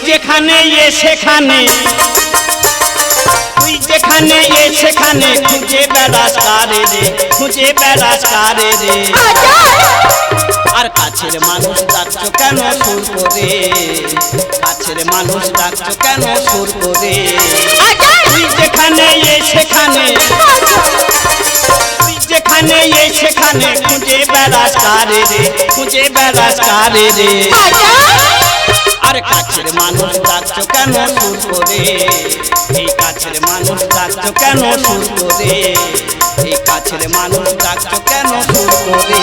যেখানে সেখানে তুই যেখানে সেখানে খুঁজে বেড়াস কারে রে, খুঁজে বেড়াস কারে রে। আর কাছের মানুষ ডাকছো কেন সুর করে, কাছের মানুষ ডাকছো কেন সুর করে। তুই যেখানে সেখানে তুই যেখানে সেখানে খুঁজে বেড়াস কারে রে, খুঁজে বেড়াস কারে রে। আর কাছের মানুষ ডাকছো কেন সুর করে, এই কাছের মানুষ ডাকছো কেন সুর করে, এই কাছের মানুষ ডাকছো কেন সুর করে।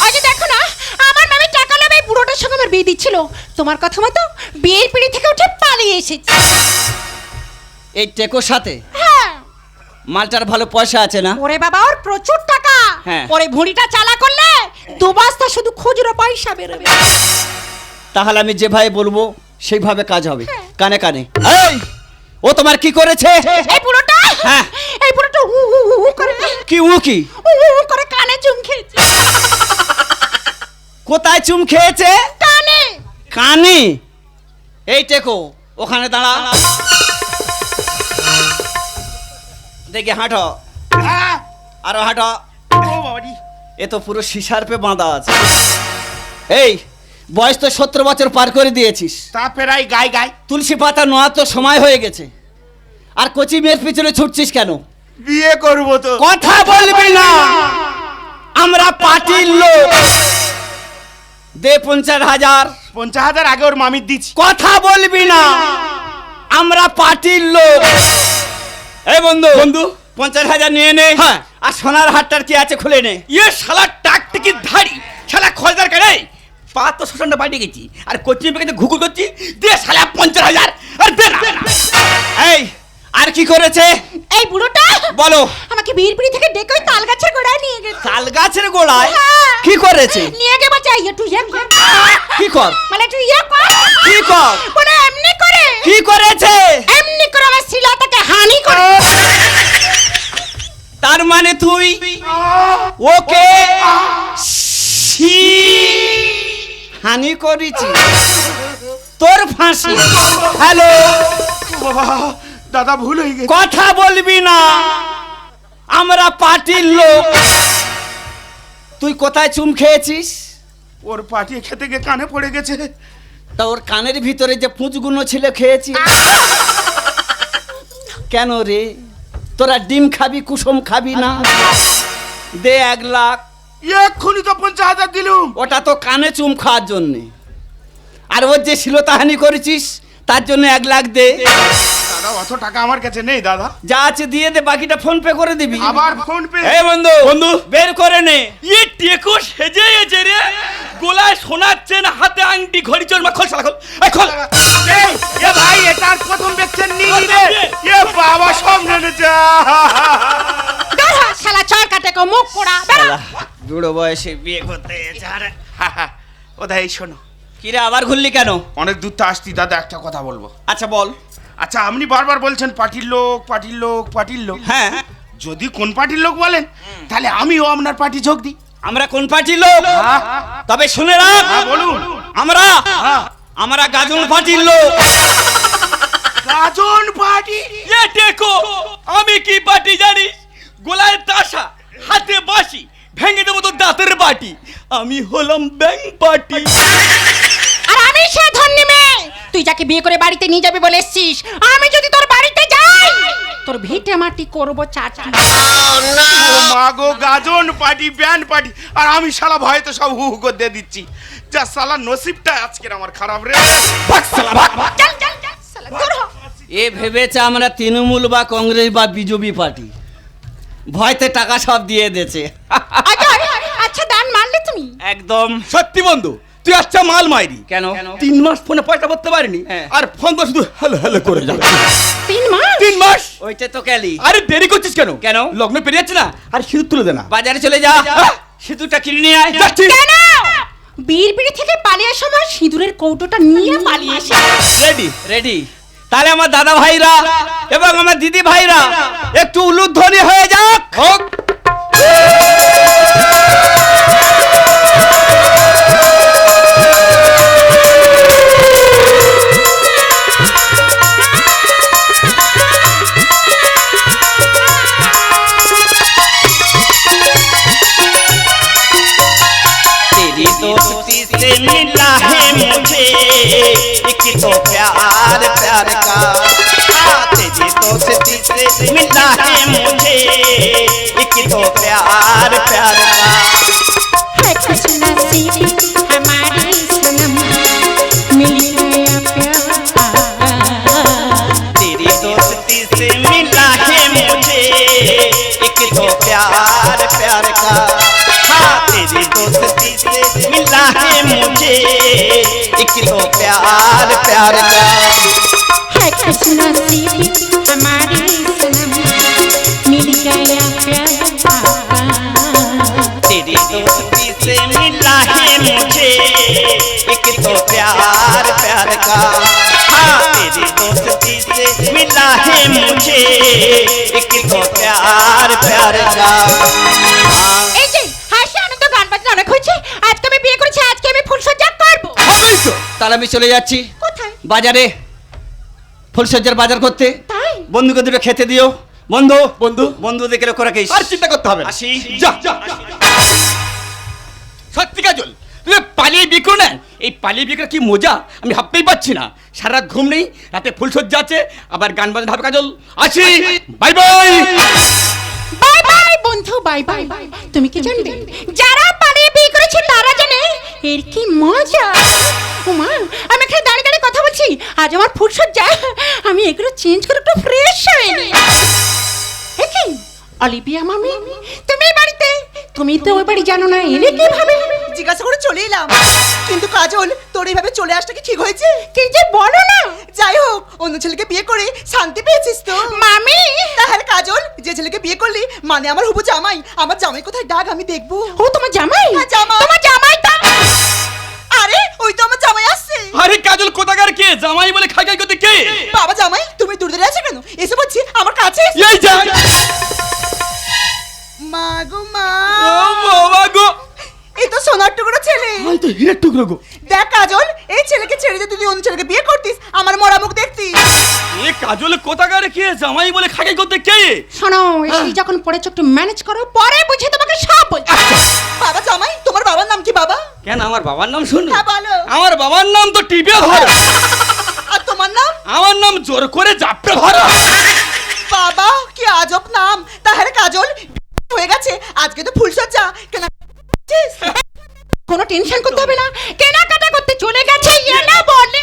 আগে দেখো না, আমার মামি টাকা লোভে এই বুড়োটার সঙ্গে আমার বিয়ে দিচ্ছিল, তোমার কথা মতো বিয়ের পিড়ি থেকে উঠে পালিয়ে এসেছি। এই টেকোর সাথে হ্যাঁ। মালটার ভালো পয়সা আছে না? ওরে বাবা, ওর প্রচুর টাকা। হ্যাঁ। ওরে ভুঁড়িটা চালা করলে 2 বস্তা শুধু খুচরো পয়সা বেরোবে। তাহলে আমি যেভাবে বলবো সেইভাবে কাজ হবে। হ্যাঁ। কানে কানে। এই, ও তোমার কি করেছে? এই বুড়োটা, হ্যাঁ। এই বুড়োটা উ উ উ করে কি উ কি উ উ করে কানে চুম খেয়েছে। কোথায় চুম খেয়েছে? কানে। কানে? এই টেকো, ওখানে দাঁড়া। দেখি হাঁটো, আরো হাঁটো। এ তো পুরো সিসার পে বাঁধা আছে। এই বয়স তো 70 বছর পার করে দিয়েছিস, তা ফেরাই গাই গাই। তুলসী পাতা নোয়া তো সময় হয়ে গেছে, আর কচি মেয়ের পিছনে ছুটছিস কেন? বিয়ে করবো তো। কথা বলবি না, আমরা পার্টির লোক। দে 50,000। 50,000 আগে ওর মামির দিচ্ছি। কথা বলবি না, আমরা পার্টির লোক। এই বন্ধু, বন্ধু 50,000 নিয়ে নে। হ্যাঁ। আর সোনার হাটটার কি আছে খুলে নে। ইয়ে শালা টাকটিকি ধাড়ি, শালা খোঁজদার কেন? পা তো শোষণটা বাড়ি গেছি, আর কোচিং পেকে ঘুঘুর করছি। দে শালা 50,000, আর দে না। এই আর কি করেছে এই বুড়োটা বলো? আমাকে বিয়ের পিড়ি থেকে ডেকে ওই তাল গাছের গোড়ায় নিয়ে গেছে। তাল গাছের গোড়ায়? হ্যাঁ। কি করেছে? নিয়ে গে বাচ্চা, একটু ইয়ে কর। কি কর? মানে একটু ইয়ে কর। কি কর? মানে এমনি করে। কি করেছে? এমনি করে আমার শিলাটাকে হানি করে। তার মানে তুই ওকে হানি করেছি, তোর ফাঁসি। হ্যালো, বাবা, দাদা ভুল হয়ে গেছে। কথা বলবি না, আমরা পার্টির লোক। তুই কোথায় চুম খেয়েছিস? ওর পাটি খেতে গিয়ে কানে পড়ে গেছে। তা ওর কানের ভিতরে যে পুঁজগুলো ছিল খেয়েছি। কেন রে, তোরা ডিম খাবি কুসুম খাবি না? দে 1 লাখ। এক্ষুনি তো 50,000 দিলুম। ওটা তো কানে চুম খাওয়ার জন্যে, আর ওর যে শিলতাহানি করেছিস তার জন্য 1 লাখ দে। দাদা অত টাকা আমার কাছে নেই দাদা। যা আছে দিয়ে দে, বাকিটা ফোন পে করে দিবি। আবার ফোন পে? এই বন্ধু, বন্ধু। বের করে নে। ইয়ে টেকো সেজে গেছে রে, গোলায় সোনার চেন, হাতে আংটি, ঘড়ি, চশমা। খোল শালা খোল, এই খোল। এই, এ ভাই, এটার প্রথম দেখছেন নি রে। এ বাবা, সব নেনেছে। দাঁড়া, শালা চর কাটে কো মুখ পোড়া। বেরো। বুড়ো বয়সে বিয়ে করতে যারা। ও দাই শোনো, কিরে আবার ঘুরলি কেন? অনেক দূর তো আসতি দাদা, একটা কথা বলবো। আচ্ছা বল। আচ্ছা, আপনি বারবার বলছেন পার্টির লোক, পার্টির লোক, পার্টির লোক। হ্যাঁ, যদি কোন পার্টির লোক বলেন, তাহলে আমিও আপনার পার্টি যোগ দিই। আমরা কোন পার্টির লোক? তবে শুনে রাখ, হ্যাঁ বলুন। আমরা গাজন পার্টির লোক। গাজন পার্টি? ইয়ে টেকো, আমি কি পার্টি জানিস? গোলায় তাসা, হাতে বাঁশি, ভেঙে দেবো তোর দাঁতের বাটি। আমি হলাম ব্যাং পার্টি। আর আমি সে ধন্যী মেয়ে, তুই যাকে বিয়ে করে বাড়িতে নিয়ে যাবে বলে এসেছিস, আমি যদি তোর বাড়িতে যাই, তোর ভিটে মাটি করবো চাটি। ও মা গো, গাজন পার্টি, ব্যান্ড পার্টি, আর আমি শালা ভয়ে তো সব হু হু করে দিয়ে দিচ্ছি। যা শালা নসিবটা আজকের আমার খারাপ রে। ভাগ শালা, ভাগ, ভাগ। চল চল চল, শালা দূর হ। এ ভেবেছে আমরা তৃণমূল বা কংগ্রেস বা বিজেপি পার্টি, ভয়তে টাকা সব দিয়ে দিয়েছে। আচ্ছা, দান মারলে তুমি? একদম সত্যি বন্ধু, তুই আচ্ছা মাল মাইরি। কেন? 3 মাস ফোনে পয়সা করতে পারিনি, হ্যাঁ। আর ফোন তো শুধু হ্যালো হ্যালো করে যাচ্ছে। 3 মাস? 3 মাস? ওইটা তো ক্যালি। আরে দেরি করছিস কেন? কেন? লগ্ন পেরিয়ে যাচ্ছে না, আর সিঁদুর তুলে দে না। বাজারে চলে যা, সিঁদুরটা কিনে নিয়ে আয়। যাচ্ছি। কেন? বিয়ের পিড়ি থেকে পালিয়ে আসার সময় সিঁদুরের কৌটোটা নিয়ে পালিয়ে এসে। রেডি? রেডি? তাহলে আমার দাদা ভাইরা এবং আমার দিদি ভাইরা একটু উলুধ্বনি হয়ে যাক। হোক। एक तो प्यार प्यार का तेरी दोस्ती से मिला है मुझे एक तो प्यार प्यार का है कुछ नसीब हमारे सनम मिल गया प्यार तेरी दोस्ती से मिला है मुझे एक तो प्यार प्यार का तेरी दोस्ती से मिला है मुझे एक तो प्यार प्यार का है कुछ नसीब हमारे सनम मिल गया प्यार तेरी दोस्ती से मिला है मुझे एक तो प्यार प्यार का तेरी दोस्ती से मिला है मुझे एक तो प्यार प्यार का এই যে হাসি আনন্দ গান বাজনা অনেক হয়েছে আজকে আমি বিয়ে করেছি আজকে আমি ফুলসজ্জা করব হবেই তো তাহলে আমি চলে যাচ্ছি কোথায় বাজারে ফুলসজ্জার বাজার করতে তাই বন্ধুকে দুটো খেতে দিও বন্ধু বন্ধু বন্ধু দেখে লক্ষ্য রাখিস আর চিন্তা করতে হবে না। আসি যা যা সত্যি কাজল তুমি পালিয়ে বিয়ে করো না এই পালিয়ে বিয়ে করা কি মজা আমি ভাবতেই পারছি না সারা রাত ঘুম নেই রাতে ফুলসজ্জা আছে আবার গান বাজনা হবে কাজল আসি বাই বাই বাই বাই বন্ধু বাই বাই তুমি কি জানবে যারা পালিয়ে বিয়ে করেছে তারা জানে এর কি মজা ওমা আমি এখানে দাঁড়িয়ে দাঁড়িয়ে কথা বলছি আজ আমার ফুলসজ্জা আমি এগুলো চেঞ্জ করে একটু ফ্রেশ হয়ে নি কি অলিভিয়া মামি তুমি এই বাড়িতে তুমি তো ওই বাড়ি জানো না এলে কিভাবে জিজ্ঞাসা করে চলে এলাম কিন্তু কাজল তোর এইভাবে চলে আসটা কি ঠিক হয়েছে? কি যে বলো না যাই হোক অন্য ছেলেকে বিয়ে করে শান্তি পেয়েছিস তো? মামি তাহলে কাজল যে ছেলেকে বিয়ে করলি মানে আমার হবু জামাই আমার জামাই কোথায় ডাক আমি দেখবো। ও তোমার জামাই হ্যাঁ, জামাই। তোমার জামাই তো আরে ওই তো আমার জামাই আসছে। আরে কাজল কোথাকার কে জামাই বলে খাই খাই করতে কে বাবা জামাই তুমি দূরে দূরে আছো কেন? এসে বলছি আমার কাছে এসো। এই যা মা গো মা ও বাবা গো এই তো সোনার টুকরো ছেলে। আই তো হিরের টুকরো গো দেখ কাজল এই ছেলেকে ছেড়ে দিয়ে তুই অন্য ছেলেকে বিয়ে করতিস আমার মরা মুখ দেখতিস। এ কাজল কোথাকার কে জামাই বলে খাই খাই করতে কে শোনো এই যখন পড়েছো একটু ম্যানেজ করো পরে বুঝে তোমাকে সব বলছি বাবা জামাই তোমার বাবার নাম কি বাবা? কেন আমার বাবার নাম শুন হ্যাঁ বলো। আমার বাবার নাম তো টিপে ধর আর তোমার নাম? আমার নাম জোর করে জাপটে ধর বাবা কি আজব নাম। তাহলে কাজল হয়ে গেছে আজকে তো ফুলসজ্জা কেন কোনো টেনশন করতে হবে না কেনাকাটা করতে চলে গেছে এনা বলে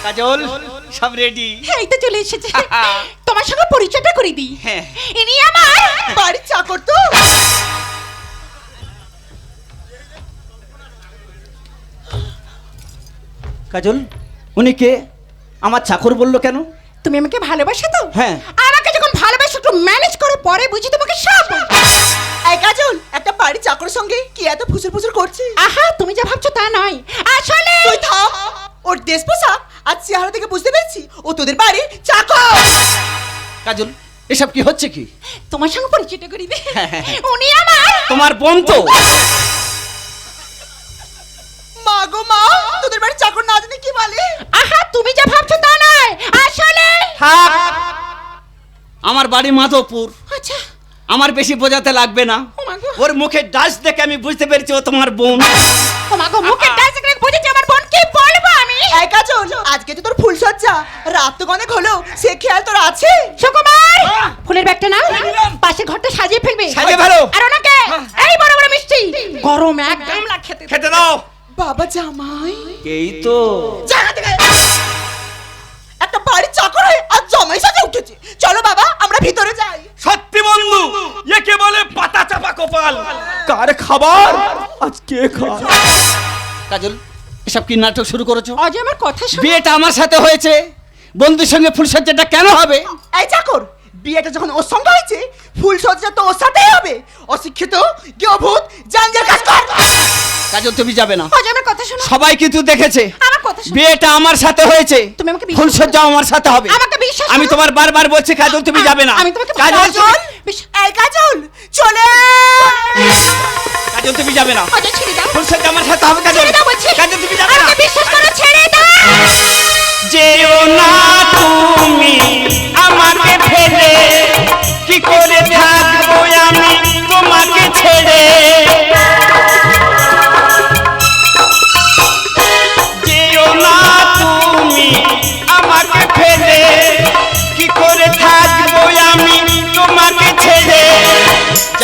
কাজল সব রেডি এই তো চলে এসেছে তোমার সঙ্গে পরিচয়টা করে দিই হ্যাঁ। ইনি আমার বাড়ির চাকর তো? কাজল উনি কে আমার চাকর বললো কেন তুমি আমাকে ভালোবাসো তো হ্যাঁ। আমাকে যখন ভালোবাসো একটু ম্যানেজ করো পরে বুঝি তোমাকে সব বলবো। এই কাজল একটা বাড়ির চাকর সঙ্গে কি এত ফুসুর ফুসুর করছিস? আহা তুমি যা ভাবছো তা নয় আসলে তুই থাম। ওর দেশ পোশাক আর চেহারা থেকে বুঝতে পেরেছি ও তোদের বাড়ির চাকর। কাজল এসব কি হচ্ছে কি তোমার সঙ্গে পরিচয়টা করে দিই উনি আমার তোমার বোন তো মা গো মা তোদের বাড়ির চাকর না জানি কি বলে? আহা তুমি যা ভাবছো তা নয় আসলে থাক। আমার বাড়ি মাধবপুর আচ্ছা আমার বেশি বোঝাতে লাগবে না ও মা গো। ওর মুখে ডাস দেখে আমি বুঝতে পেরেছি ও তোমার বোন ও মা গো মুখে ডাস করে বুঝেছি আমার বোন কি বলবো আমি এই কাজল আজকে তো তোর ফুলসজ্জা রাত তো অনেক হলো সে খেয়াল তোর আছে? সুকুমার ফুলের ব্যাগটা নাও পাশের ঘরটা সাজিয়ে ফেলবে সাজিয়ে ফেলো। আর ওনাকে এই বড় বড় মিষ্টি গরম একদম না খেতে খেতে দাও বাবা জামাই এই তো জায়গা থেকে একটা বাড়ির চাকর হয়ে আর জামাই সাজে উঠেছে। চলো বাবা আমরা ভিতরে যাই। সত্যি বন্ধু একে বলে পাতা চাপা কপাল কার খাবার আজকে খা কাজল এসব কি নাটক শুরু করেছো আজ আমার কথা শুনে বিয়েটা আমার সাথে হয়েছে বন্ধুর সঙ্গে ফুলসজ্জাটা কেন হবে এই চাকর বিয়েটা যখন ওর সঙ্গে হয়েছে ফুলসজ্জা তো ওর সাথেই হবে। অশিক্ষিত গেভূত জাঞ্জার কাজ কর। কাজল তুমি যাবে না আজ আমার কথা শোনো সবাই কিন্তু দেখেছে আমার কথা শোনো বিয়েটা আমার সাথে হয়েছে তুমি আমাকে বিশ্বাস ফুলসজ্জা আমার সাথে হবে আমাকে বিশ্বাস আমি করো। তোমার বারবার বলছি কাজল তুমি যাবে না আমি তোমাকে কাজল কাজল বিশ্বাস এই কাজল চলে কাজল তুমি যাবে না আজ ছেড়ে দাও ফুলসজ্জা আমার সাথে হবে কাজল ছেড়ে দাও বলছি কাজল তুমি যাবে না আমাকে বিশ্বাস করো ছেড়ে দাও যেও না তুমি আমাকে ফেলে কি করে থাকবো আমি তোমাকে ছেড়ে যেও না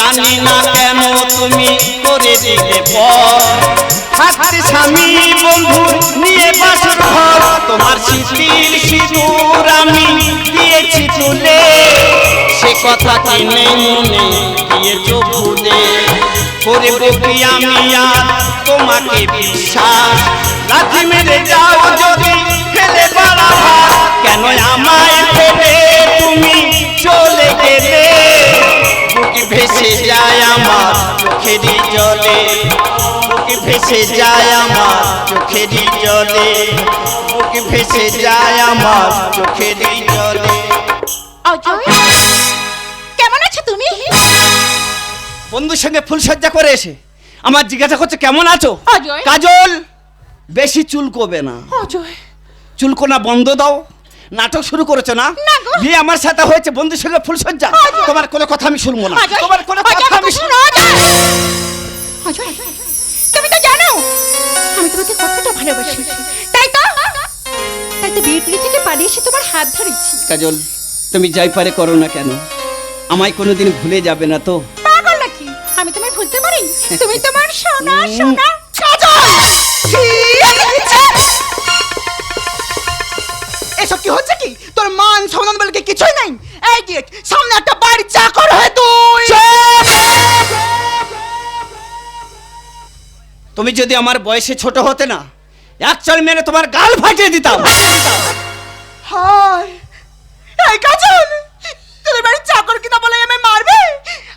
জানি না কেন তুমি করে দিলে পর থাকতে স্বামী বন্ধু নিয়ে বাসর ঘর তোমার স্মৃতির সিঁদুর আমি দিয়েছি তুলে সে কথা কি নেই মনে দিয়েছো ভুলে করব কি আমি আর তোমাকে বিশ্বাস লাথি মেরে যাও যদি ফেলে বাড়া কেন আমায় ফেলে তুমি চলে গেলে বুক ভেসে যায় আমার চোখেরই জলে বুক ভেসে যায় আমার চোখেরই জলে বুক ভেসে যায় আমার চোখেরই জলে অজয় কেমন আছো তুমি? বন্ধুর সঙ্গে ফুলসজ্জা করে এসে আমার জিজ্ঞাসা করছে কেমন আছো? অজয়। কাজল বেশি চুলকোবে না, অজয় চুলকোনা বন্ধ দাও। নাটক শুরু করেছো না? না গো। বিয়ে আমার সাথে হয়েছে বন্ধুর সঙ্গে ফুলসজ্জা। অজয়। তোমার কোনো কথা আমি শুনবো না, অজয়, তোমার কোনো অজয়, কথা আমি শোনো, অজয়। অজয় তুমি তো জানো আমি তোমাকে কতটা ভালোবাসি, তাই তো বিয়ে পিড়ি থেকে পালিয়ে এসে তোমার হাত ধরেছি। কাজল তুমি যাই পারে করো না কেন আমায় কোনোদিন ভুলে যাবে না তো? পাগল নাকি? আমি তোমায় ভুলতে পারি? তুমি তোমার সোনা সোনা কাজল। এসব কি হচ্ছে কি? তোর মান সম্মান বলে কি কিছুই নাই? এই দেখ সামনে একটা বাড়ি চাকর হয়ে তুই। তুমি যদি আমার বয়সে ছোট হতে না এক চড় মেরে তোমার গাল ফাটিয়ে দিতাম। হায় এই কাজল তোদের বাড়ি চাকর কিনা বলে আমায় মারবে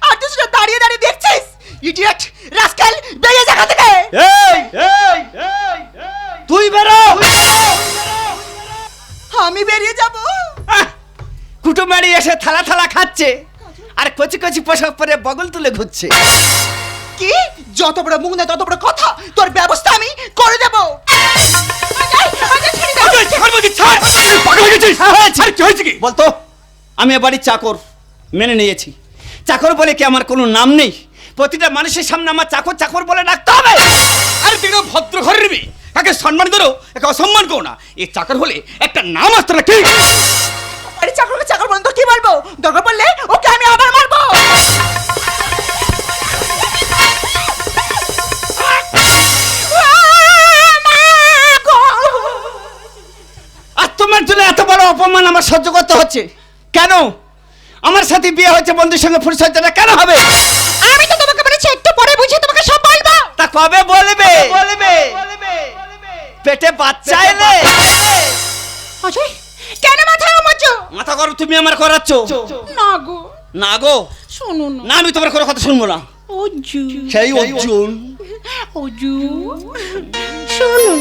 আর তুই শুধু দাঁড়িয়ে দাঁড়িয়ে দেখছিস? ইডিয়েট রাস্কেল বেরিয়ে যা এখান থেকে। তুই বেরো। আমি বেরিয়ে যাব? কুটুমারি এসে থালা থালা খাচ্ছে আর কচি কচি পোশাক পরে বগল তুলে ঘুরছে। কি যত বড় মুখ না তত বড় কথা, তোর ব্যবস্থা আমি করে দেব। বলতো আমি এ বাড়ির চাকর মেনে নিয়েছি। চাকর বলে কি আমার কোনো নাম নেই? প্রতিটা মানুষের সামনে আমার চাকর চাকর বলে ডাকতে হবে? আরে তুই ভদ্র ঘরের মেয়ে, একে সম্মান করো একে অসম্মান করো না। এই চাকর হলে একটা নাম আসতো না, ঠিক? বাড়ির চাকরকে চাকর বন্ধ কি বলবো? দরকার পড়লে ওকে আমি আবার মারবো। আর তোমার জন্য এত বড় অপমান আমার সহ্য করতে হচ্ছে কেন? আমার সাথে বিয়ে হয়েছে বন্ধুর সঙ্গে ফুলসজ্জাটা কেন হবে? আমি তো তোমাকে বলেছি একটু পরে বুঝে তোমাকে সব বলবো। তা কবে বলবে? পেটে বাচ্চা এলে? অজয় কেন মাথা ঘামাচ্ছ? মাথা করো তুমি আমার করাচ্ছ। না গো না গো, শোনো না। না আমি তোমার কোনো কথা শুনবো না। অজু সেই অর্জুন অজু শোনো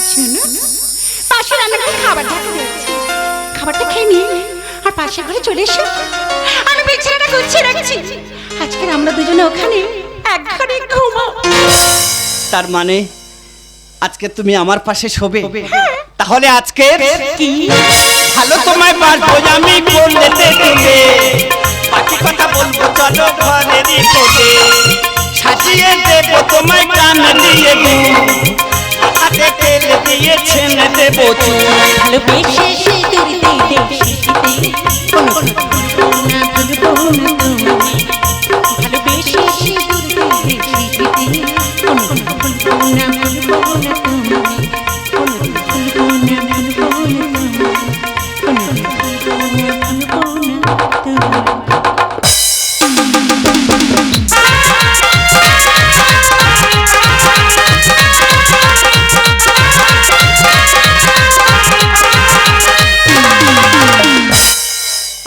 শোনো, পাশে রান্নাঘরে খাবার দেখা যাচ্ছে, খাবারটা খেয়ে নিয়ে আর পাশের ঘরে চলে এসো। আমি বিছানাটা গুছিয়ে রাখছি, আজকে আমরা দুজনে ওখানে এক ঘরে ঘুমাবো। তার মানে আজকে তুমি আমার পাশে শোবে? তাহলে আজকে কি ভালো তোমায় বাসবো আমি বললে দিলে, বাকি কথা বলবো চলো ঘরেরই কোণে, সাজিয়ে দেবো তোমায় কান দিয়ে গুণ, হাতে তেল দিয়ে ছেনে দেবো চুল। ভালোবেসে সিঁদুর দিলে সিঁথিতে, কোনো না ভুলবো না তোমায়। ভালোবেসে সিঁদুর দিলে সিঁথিতে, কোনো ভুলবো না ভুলবো না তোমায়। কোনো ভুলবো না ভুলবো না তোমায়। কোনো ভুলবো না ভুলবো না তোমায়।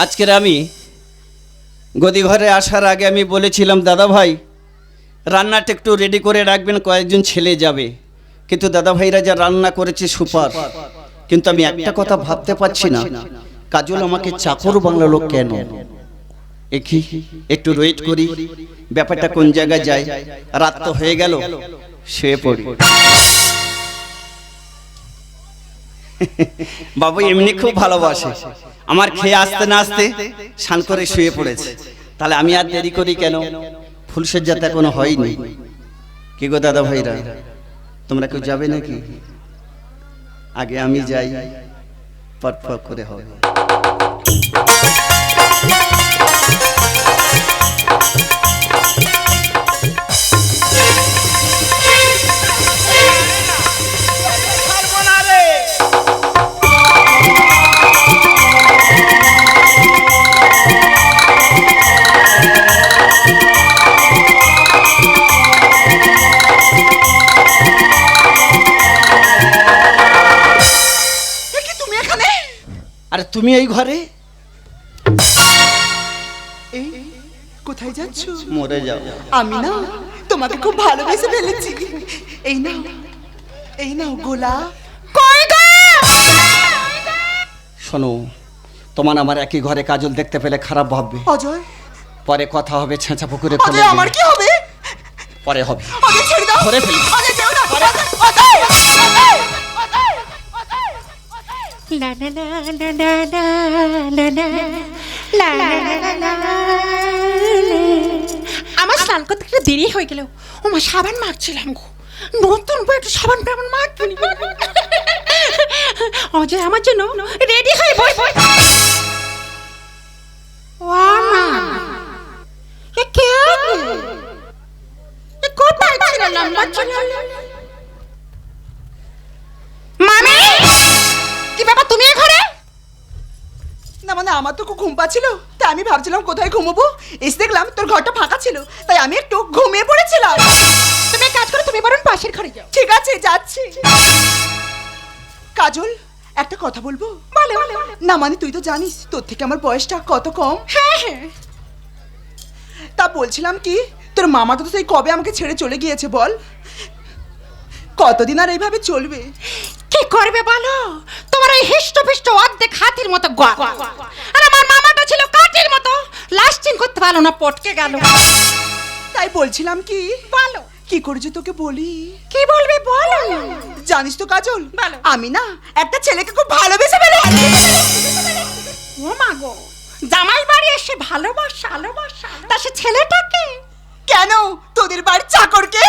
আজকের আমি গদি ঘরে আসার আগে আমি বলেছিলাম দাদা ভাই রান্নাটা একটু রেডি করে রাখবেন, কয়েকজন ছেলে যাবে। কিন্তু দাদা ভাইরা যা রান্না করেছে সুপার, কিন্তু আমি একটা কথা ভাবতে পারছি না, কাজল আমাকে চাকর বাংলালো কেন? একই একটু ওয়েট করি, ব্যাপারটা কোন জায়গায় যায়। রাত তো হয়ে গেল, শুয়ে পড়ি। বাবু এমনি খুব ভালোবাসে, আমার খেয়ে আসতে না আসতে স্নান করে শুয়ে পড়েছে। তাহলে আমি আর দেরি করি কেন? ফুলসজ্জাতে এখনো হয়নি। কি গো দাদা ভাইরা, তোমরা কেউ যাবে নাকি? আগে আমি যাই, পট করে হবে। তুমি এই ঘরে? এই কোথায় যাচ্ছ? মরে যাও। আমি না তোমাকে খুব ভালোবেসে ফেলেছি। এই নাও গোলা। কই গো? শোনো, তোমার আমার একই ঘরে কাজল দেখতে পেলে খারাপ ভাববে। অজয়, পরে কথা হবে ছেঁচা পুকুরে ফেলে অজয় আমার কি হবে? পরে হবে। অজয় ছেড়ে দাও। ধরে ফেলি। অজয় যেও না। অজয়, অজয়, অজয়, অজয়। লা লা লা লা লা লা লা লা লা লা লা লা। আমার স্নান করতে একটু দেরি হয়ে গেল। ওমা সাবান মাখছিলাম গো, নতুন বই একটু সাবান টাবান মাখবি। অজয় আমার জন্য রেডি হয়ে বই বই। ও মা, এ কে? এ কোথায় ছিল লম্বা ছিল? মামি, কি বাবা তুমি এ ঘরে? না মানে আমার তো খুব ঘুম পাচ্ছিল, তাই আমি ভাবছিলাম কোথায় ঘুমোবো। এসে দেখলাম তোর ঘরটা ফাঁকা ছিল, তাই আমি একটু ঘুমিয়ে পড়েছিলাম। তুমি এক কাজ করো, তুমি বরং পাশের ঘরে যাও। ঠিক আছে, যাচ্ছি। কাজল, একটা কথা বলবো? বলে বলে। না মানে তুই তো জানিস তোর থেকে আমার বয়সটা কত কম। হ্যাঁ হ্যাঁ। তা বলছিলাম কি, তোর মামা তো সেই কবে আমাকে ছেড়ে চলে গিয়েছে বল। কতদিন আর এইভাবে চলবে? কি করবে বলো? তোমার ওই হিষ্টপিষ্ট অর্ধেক হাতির মতো গা, আর আমার মামাটা ছিল কাঠের মতো, লাস্টিং করতে পারলো না, পটকে গেল। তাই বলছিলাম কি, বলো কি করেছে তোকে বলি। কি বলবে বলো। জানিস তো কাজল, বলো। আমি না একটা ছেলেকে খুব ভালোবেসে ফেলেছি। ও মা গো, জামাই বাড়ি এসে ভালোবাসা ভালোবাসা, তা সে ছেলেটাকে? কেন, তোদের বাড়ির চাকরকে?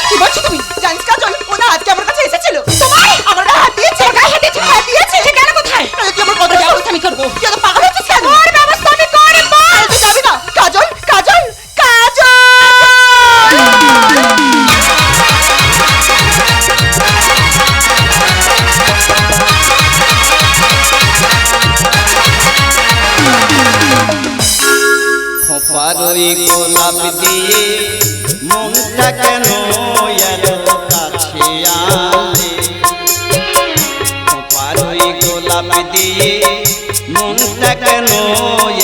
কি বলছো তুমি? জানিস কাজল, ও না আজকে আমার কাছে এসেছিল। তোমার আমার গায়ে হাত দিয়েছে। গায়ে হাত দিয়েছে? হাত দিয়েছে। সে গেল কোথায়? তুই আমার কথা ব্যবস্থা আমি করবো। তুই তো পাগল হচ্ছিস কেন? ওর ব্যবস্থা আমি করবো। তুই যাবি না কাজল, কাজল, কাজল। খোপার ওই গোলাপ দিয়ে মনটা কেন এত কাছে আনলে? খোপার ওই গোলাপ দিয়ে মনটা কেন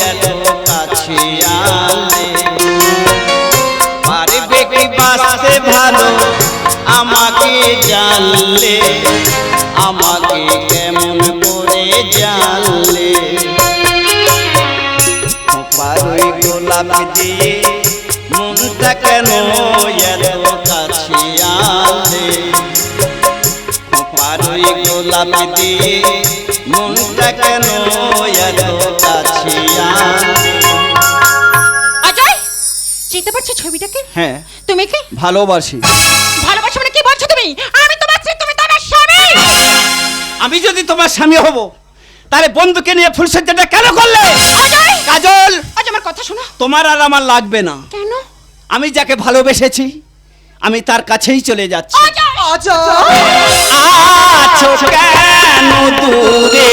এত কাছে আনলে? পারবে কি বাঁচতে ভালো আমাকে জানলে? আমাকে কেমন করে জানলে? পারই গোলাপ দিয়ে মনটা কেন এত কাছে আনলে? পারই গোলাপ দিয়ে মনটা কেন এত কাছে আনলে? অজয়, চিনতে পারছো ছবিটাকে? হ্যাঁ, তুমি কি ভালোবাসি। ভালোবাসা মানে কি বলছো তুমি? আমি তোমার স্ত্রী, তুমি তো আমার স্বামী। আমি যদি তোমার স্বামী হব, তাহলে বন্ধুকে নিয়ে ফুলসজ্জাটা কেন করলে? অজয়, কাজল, আজ আমার কথা শোনো। তোমার আর আমার লাগবে না। কেন? আমি যাকে ভালোবেসেছি আমি তার কাছেই চলে যাচ্ছি। অজয়, অজয়, আছো কেন দূরে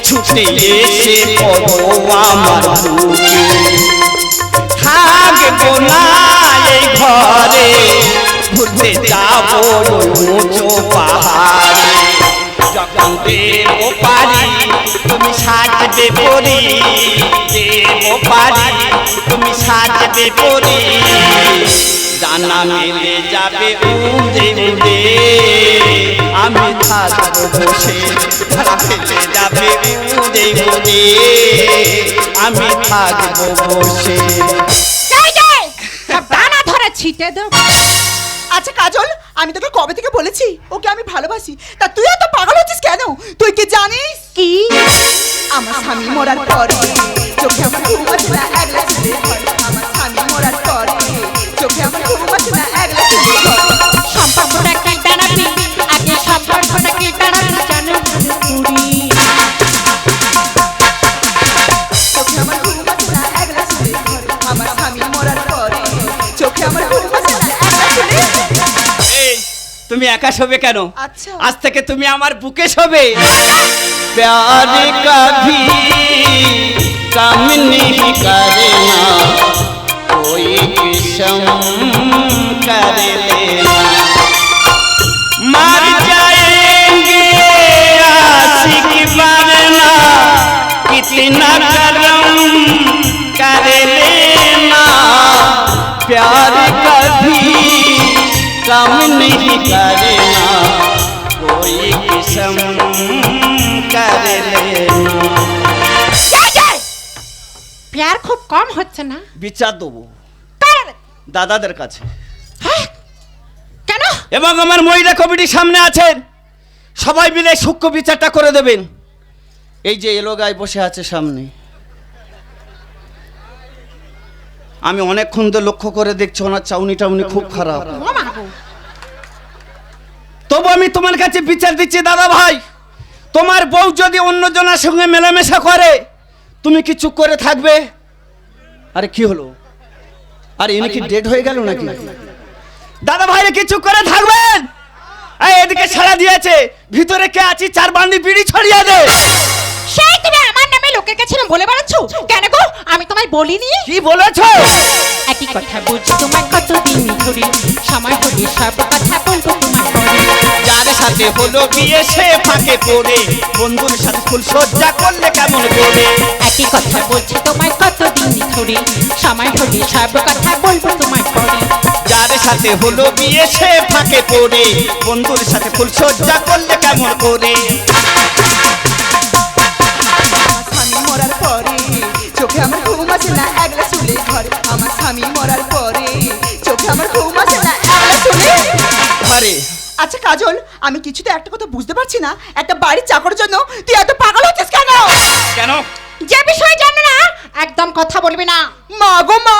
ছুটে এসে পড়ো আমার বুকে? থাকবো না এই ঘরে, ঘুরতে যাবো উঁচু পাহাড়ে। যখন দেবো পারি তুমি সাজবে পরি, দেবো পারি তুমি সাজবে পরি। জানা মেলে যাবে উড়ে উড়ে, আমি থাকবো বসে। জানা মেলে যাবে উড়ে উড়ে, আমি থাকবো বসে। যাই যাই, সব দানা ধরে ছিটে দেব। আচ্ছা কাজল, আমি তোকে কবে থেকে বলেছি ওকে আমি ভালোবাসি, তা তুই এত পাগল হচ্ছিস কেন? তুই কি জানিস কি? আমার স্বামী মরার পরে চোখে আমার ঘুম আসে না, একলা ছেলে ঘরে। আমার স্বামী মরার পরে চোখে আমার ঘুম আসে না, একলা ছেলে ঘরে। সম্পর্কটা কি দাঁড়াবি? আগে সম্পর্কটা কি দাঁড়াবি জানো পুরি? চোখে আমার ঘুম আসে না, একলা ছেলে ঘরে। আমার স্বামী মরার পরে চোখে আমার ঘুম আসে না, একলা ছেলে ঘরে। এই, তুমি একা শোবে কেন? আচ্ছা। আজ থেকে তুমি আমার বুকে শোবে। प्यार कभी कम नहीं करना, कोई किस्म कर लेना। मर जाएंगे आशिक वरना কম হচ্ছে না? বিচার দেবো কার? দাদাদের কাছে। হ্যাঁ? কেন? এবং আমার মহিলা কমিটির সামনে আছেন, সবাই মিলে সূক্ষ্ম বিচারটা করে দেবেন। এই যে এলো গায়ে বসে আছে সামনে, আমি অনেকক্ষণ তো লক্ষ্য করে দেখছি ওনার চাউনি টাউনি খুব খারাপ। ও মা গো। তবু আমি তোমার কাছে বিচার দিচ্ছি দাদা ভাই, তোমার বউ যদি অন্যজনের সঙ্গে মেলামেশা করে তুমি কি চুপ করে থাকবে? আরে কি হলো? আরে ইনি কি ডেড হয়ে গেল নাকি? দাদা ভাই কি চুপ করে থাকবেন? এই এদিকে সাড়া দিয়েছে, ভিতরে কে আছি 4 বান্ডি বিড়ি ছড়িয়ে দে। সেই তুমি আমার নামে লোকের কাছে বলে বেড়াচ্ছ কেন গো? আমি তোমায় বলিনি? কি বলেছো? একই কথা বলছি তোমায় কতদিন ধরে, সময় হলে সব কথা বলবো তোমায় পরে। যার সাথে হলো বিয়ে সে ফাঁকে পড়ে, বন্ধুর সাথে ফুল সজ্জা করলে কেমন করে? একই কথা বলছি তোমায় কতদিন ধরে, সময় হলে সব কথা বলবো তোমায় পরে। যার সাথে হলো বিয়ে সে ফাঁকে পড়ে, বন্ধুর সাথে ফুল সজ্জা করলে কেমন করে? আমার স্বামী মরার পরে চোখে আমার ঘুম আসে না একলা চুলে ঘরে। আমার স্বামী মরার পরে চোখে আমার ঘুম আসে না একলা চুলে আরে আচ্ছা কাজল, আমি কিছুতে একটা কথা বুঝতে পারছি না, একটা বাড়ির চাকরের জন্য তুই এত পাগল হচ্ছিস কেন? কেন? যে বিষয় জানো না একদম কথা বলবি না। মা গো মা,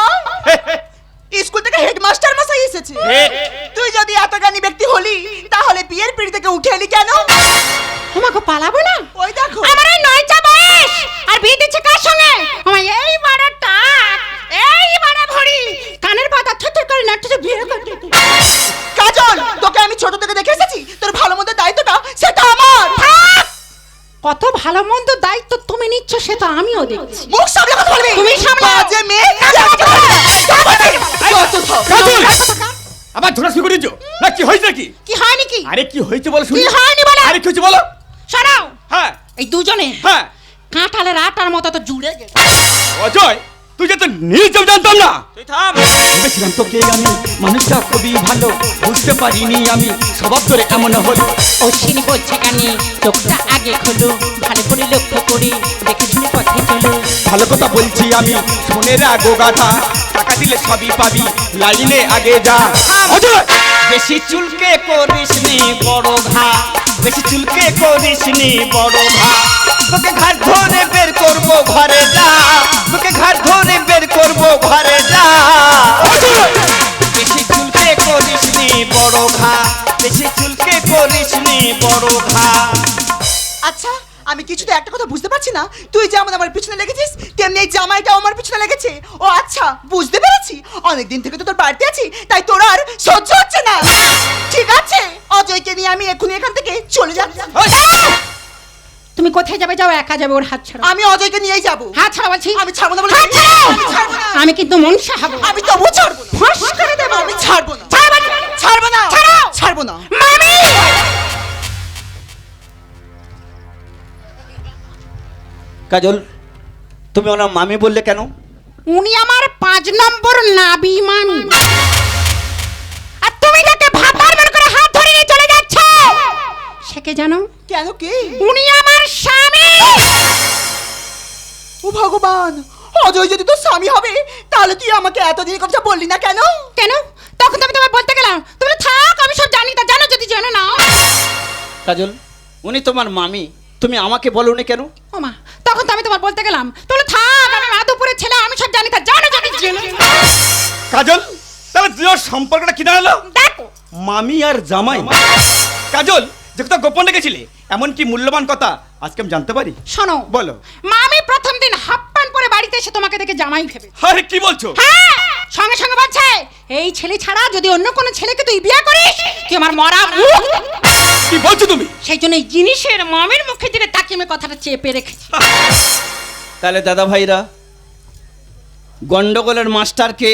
স্কুল থেকে হেডমাস্টার মশাই এসেছে। হেড? তুই যদি এত জ্ঞানী ব্যক্তি হলি তাহলে বিয়ের পিড়ি থেকে উঠে এলি কেন? আমাকে পালাবো না? ওই দেখো আমার এই 9টা বয়স আর বিয়ে দিচ্ছে কার সঙ্গে? আমার এই বড় টাক, এই বড় ভরি, কানের পাতা থরথর করে নাচছে, বিয়ে করতে। কাজল, তোকে আমি ছোট থেকে দেখে এসেছি, তোর ভালো মন্দ দায়িত্বটা সেটা আমার। থাক! কত ভালো মন্দ দায়িত্ব তুমি নিচ্ছ সেটা আমিও দেখছি। মুখ সামলে কথা বলবি। তুমি সামলাও। বাজে মেয়ে। যত সব। কাজল! আবার ধরা শুরু করেছো না? কি হয়েছে নাকি? কি হয়নি কি? আরে কি হয়েছে বলো শুনি। কি হয়নি বলো? আরে কি হয়েছে বলো। সরাও। হ্যাঁ এই দুজনে হ্যাঁ। কাঁঠালের আটার মতো তো জুড়ে গেছে। অজয়, তুই যে তো নিজেও জানতাম না। তুই থাম। ভেবেছিলাম তোকে আমি মানুষটা খুবই ভালো, বুঝতে পারিনি আমি স্বভাব তোরে এমন হলো। অশ্বিনী বলছে কানে চোখটা আগে খোলো, ভালো করে লক্ষ্য করে দেখে শুনে পথে চলো। ভালো কথা বলছি আমি, শুনে রাগো গাথা, টাকা দিলে সবই পাবি, লাইনে আগে যা। অজয়, বেশি চুলকে করিস নি বড় ঘা, বেশি চুলকে করিস নি বড় ঘা, তোকে ঘাট ধরে বের করবো ঘরে যা, তোকে ঘাট ধরে বের করবো ঘরে যা। বেশি চুলকে করিস নি বড় ঘা, বেশি চুলকে করিস নি বড় ঘা। আচ্ছা, আমি কিছুতে একটা কথা বুঝতে পারছি না, তুই যেমন আমার পিছনে লেগেছিস তেমনি এই জামাইটাও আমার পিছনে লেগেছে। ও আচ্ছা, বুঝতে পেরেছি, অনেকদিন থেকে তো তোর বাড়িতে আছি, তাই তোর আর সহ্য হচ্ছে না। ঠিক আছে, অজয়কে নিয়ে আমি এক্ষুনি এখান থেকে চলে যাচ্ছি। তুমি কোথায় যাবে? যাও, একা যাবে, ওর হাত ছাড়া। আমি অজয়কে নিয়েই যাবো। হাত ছাড়া বলছি। আমি ছাড়বো না বলে হাত ছাড়ো! আমি ছাড়বো না। আমি কিন্তু মনসা হব। আমি তবু ছাড়বো না। ফস করে দেবো। আমি ছাড়বো না। ছাড়ো বলছি। ছাড়বো না। ছাড়ো। ছাড়বো না। মামি! কাজল, তুমি ওনার মামি বললে কেন? উনি আমার 5 নম্বর নাবি মামি। আর তুমি যাকে ভাতার মন করে হাত ধরে নিয়ে চলে যাচ্ছ, সে কে জানো? কেন কি? উনি আমার স্বামী। ও ভগবান, অজয় যদি তোর স্বামী হবে তাহলে তুই আমাকে এতদিন কথা বললি না কেন? কেন? তখন তো আমি তোমায় বলতে গেলাম, তুমি থাক, আমি সব জানি, তা জানো যদি জানো না। কাজল, উনি তোমার মামি, তুমি আমাকে বলোনি কেন? ও মা, তখন তো আমি তোমার বলতে গেলাম, তুমি থাক, আমি মাধবপুরের ছেলে, আমি সব জানি, তা জানো যদি জানো। কাজল, তাহলে দুজোর সম্পর্কটা কি দাঁড়ালো? দেখো, মামি আর জামাই। কাজল, যে কথা গোপন রেখেছিলে এমন কি মূল্যবান কথা আজকে আমি জানতে পারি? শোনো, বলো। মামি প্রথম দিন হাফ প্যান্ট পরে বাড়িতে এসে তোমাকে দেখে জামাই ভেবে। আরে কি বলছো? হ্যাঁ, সঙ্গে সঙ্গে বলছে, এই ছেলে ছাড়া যদি অন্য কোনো ছেলেকে তুই বিয়ে করিস, তুই আমার মরা মুখ। কি বলছো তুমি? সেই জন্য এই জিনিসের মামির মুখের দিকে তাকিয়ে আমি কথাটা চেপে রেখেছি। তাহলে দাদা ভাইরা, গন্ডগোলের মাস্টারকে?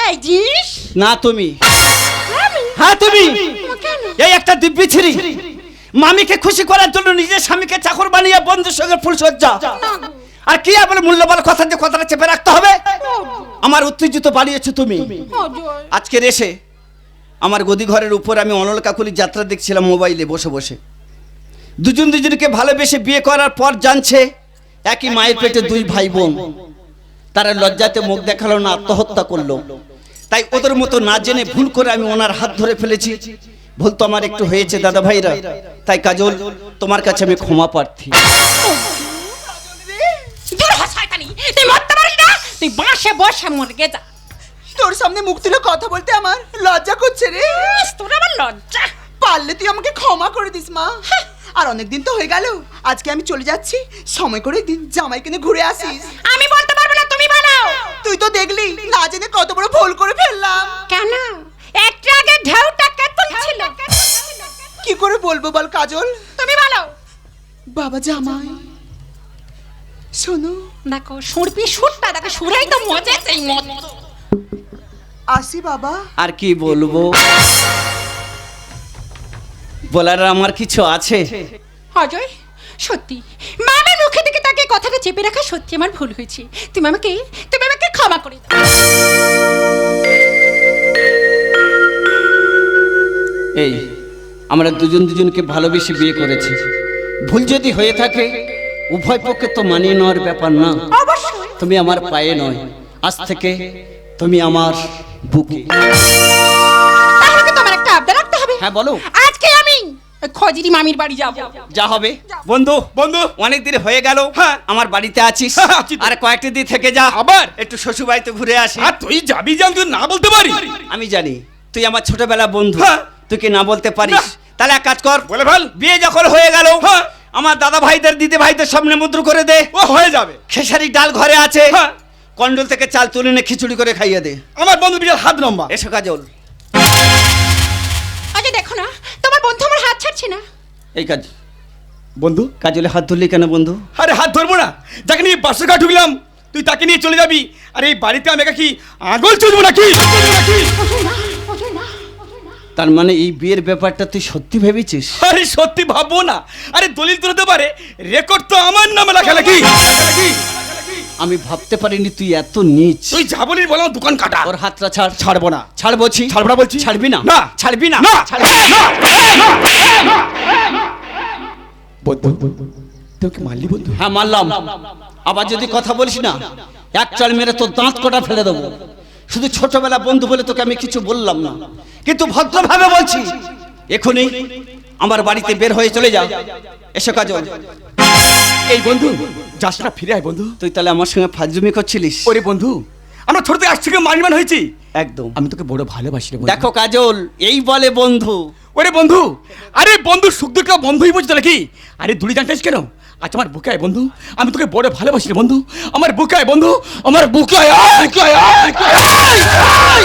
এই জিনিস না তুমি। মামি, হ্যাঁ তুমি। কেন? এই একটা দিব্যি ছিরি, মামিকে খুশি করার জন্য নিজের স্বামীকে চাকর বানিয়ে বন্ধুর সঙ্গে ফুলসজ্জা। আর কি বলে মূল্যবান কথা, যে কথাটা চেপে রাখতে হবে? আমার উত্তেজিত বাড়িয়েছো তুমি। আজকের এসে আমার গদি ঘরের উপর আমি অনল কাকুলির যাত্রা দেখছিলাম মোবাইলে বসে বসে। দুজন দুজনকে ভালোবেসে বিয়ে করার পর জানছে একই মায়ের পেটে 2 ভাই বোন। তারা লজ্জাতে মুখ দেখালো না, আত্মহত্যা করলো। তাই ওদের মতো না জেনে ভুল করে আমি ওনার হাত ধরে ফেলেছি। ভুল তো আমার একটু হয়েছে দাদা ভাইরা। তাই কাজল, তোমার কাছে আমি ক্ষমা প্রার্থী। দূর হ শয়তানি, তুই মরতে পারিস না, তুই বাঁশে বসে মরগে যা। তোর সামনে মুখ তুলে কথা বলতে আমার লজ্জা করছে রে। তোর আবার লজ্জা? পারলে তুই আমাকে ক্ষমা করে দিস মা। আর অনেকদিন তো হয়ে গেল, আজকে আমি চলে যাচ্ছি, সময় করে একদিন জামাই কিনে ঘুরে আসিস। আমি বলতে পারবো না, তুমি বলো। তুই তো দেখলি না জেনে কত বড় ভুল করে ফেললাম। কেন? একটু আগে ঢেউটা কেমন ছিল? কি করে বলবো বল কাজল? তুমি বলো। বাবা জামাই শোনো, দেখো সুরপি সুরটা দেখো, সুরেই তো মজা, সেই মত। আসি বাবা। আর কি বলবো, বলার আমার কিছু আছে? অজয়, সত্যি মামের মুখে থেকে তাকে কথাটা চেপে রাখা সত্যি আমার ভুল হয়েছে। তুমি আমাকে ক্ষমা করে দাও। এই আমরা দুজন দুজনকে ভালোবেসে বিয়ে করেছি। ভুল যদি হয়ে থাকে উভয় পক্ষে তো মানিয়ে নেওয়ার ব্যাপার না। অবশ্যই। তুমি আমার পায়ে নয়, আজ থেকে তুমি আমার বুকে। তাহলে কি তোমার একটা আবদার রাখতে হবে? হ্যাঁ বলো। আজকে আমি খজিরি মামির বাড়ি যাব। যা হবে। বন্ধু বন্ধু অনেক দিন হয়ে গেল, হ্যাঁ। আমার বাড়িতে আছিস, হ্যাঁ, আছি তো। আর কয়েকটা দিন থেকে যা, আবার একটু শ্বশুর বাড়িতে ঘুরে আসি। আর তুই যাবি যে আমি তোকে না বলতে পারি? আমি জানি তুই আমার ছোটবেলা বন্ধু, হ্যাঁ। তুই কি না বলতে পারিস? না। তাহলে এক কাজ কর, বলে ফেল। বিয়ে যখন হয়ে গেল, হ্যাঁ। আমার দাদা ভাইদের দিদি ভাইদের সামনে মুদ্র করে দে। ও হয়ে যাবে। খেসারি ডাল ঘরে আছে, হ্যাঁ। কন্ডল থেকে চাল তুলে এনে খিচুড়ি করে খাইয়ে দে। আমার বন্ধু বিশাল হাত লম্বা। এসো কাজল। আজকে দেখো না, তোমার বন্ধু আমার হাত ছাড়ছে না। এই কাজ বন্ধু, কাজলে হাত ধরলি কেন বন্ধু? আরে হাত ধরবো না, যাকে নিয়ে বাসের ঘাট ঢুকলাম তুই তাকে নিয়ে চলে যাবি। আর এই বাড়িতে আমি একা কি আঙুল চলবো নাকি? তার মানে এই বিয়ের ব্যাপারটা তুই সত্যি ভেবেছিস? আরে সত্যি ভাববো না? আরে দলিল তো হতে পারে, রেকর্ড তো আমার নামে লেখা নাকি? আমি ভাবতে পারিনি তুই এত নীচ। তুই যা বলিস বল, আমার দোকান কাটা। ওর হাতটা ছাড়। ছাড়বো না। ছাড় বলছি। ছাড়বো না বলছি। ছাড়বি না? না। ছাড়বি না? না। ছাড়বি না? বন্ধু, তোকে মারলি বন্ধু? হ্যাঁ মারলাম। আবার যদি কথা বলিস না, এক চাল মেরে তোর দাঁত কটা ফেলে দেবো। শুধু ছোটবেলা বন্ধু বলে তোকে আমি কিছু বললাম না, কিন্তু ভদ্রভাবে বলছি, এখনই আমার বাড়িতে বের হয়ে চলে যা। এসো কাজল। এই বন্ধু, যাস না, ফিরে আয় বন্ধু। তুই তাহলে আমার সঙ্গে ফাজজুমি করছিলিস? ওরে বন্ধু, আমরা ছোট থেকে আজ থেকে মানমান হয়েছি। একদম। আমি তোকে বড় ভালোবাসি রে বন্ধু। দেখো কাজল, এই বলে বন্ধু। ওরে বন্ধু, আরে বন্ধু সুখ দুঃখ বন্ধুই বুঝতে নাকি? আরে দুলি জানতেছ কেন? আচ্ছা আমার বুকে আয় বন্ধু, আমি তোকে বড় ভালোবাসি রে বন্ধু। আমার বুকে আয় বন্ধু, আমার বুকে আয়, বুকে আয়, বুকে আয়।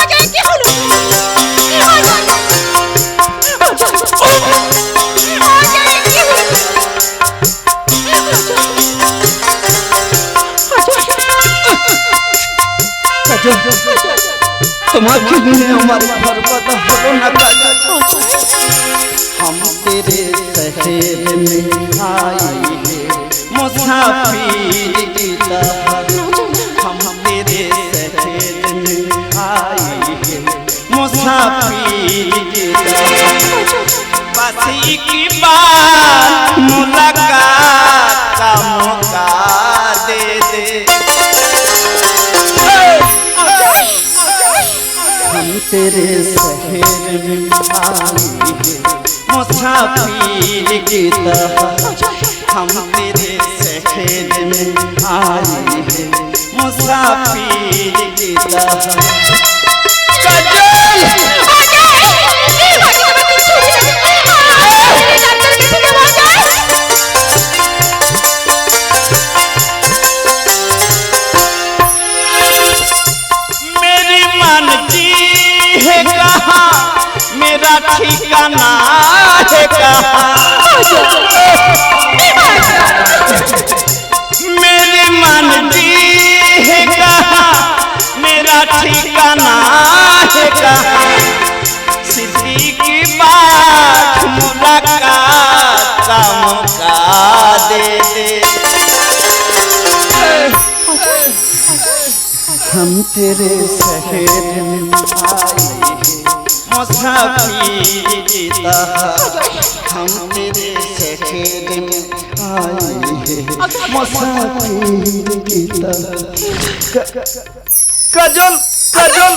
অজয়, কি হলো? অজয়, কি হলো? তোমাকে নিয়ে আমার বরবাদ হলো না কাজল। हम तेरे शहर में आए मुसाफिर की तरह, हम तेरे शहर में आए मुसाफिर की तरह, बस एक बार मुलाकात का मौका दे दे। हम तेरे शहर में आए मुसाफिर की तरह, हम तेरे शहर में आए हैं मुसाफिर की तरह। मेरी मन की है कहाँ, मेरा ठिकाना है कहाँ, मेरी मन की है कहाँ, मेरा ठिकाना है कहाँ, सिद्धि की बात मुलाकात का मौका दे दे। हम तेरे शहर में आए मुसाफिर की तरह हम तेरे शहर में आए मुसाफिर की तरह। काजल काजल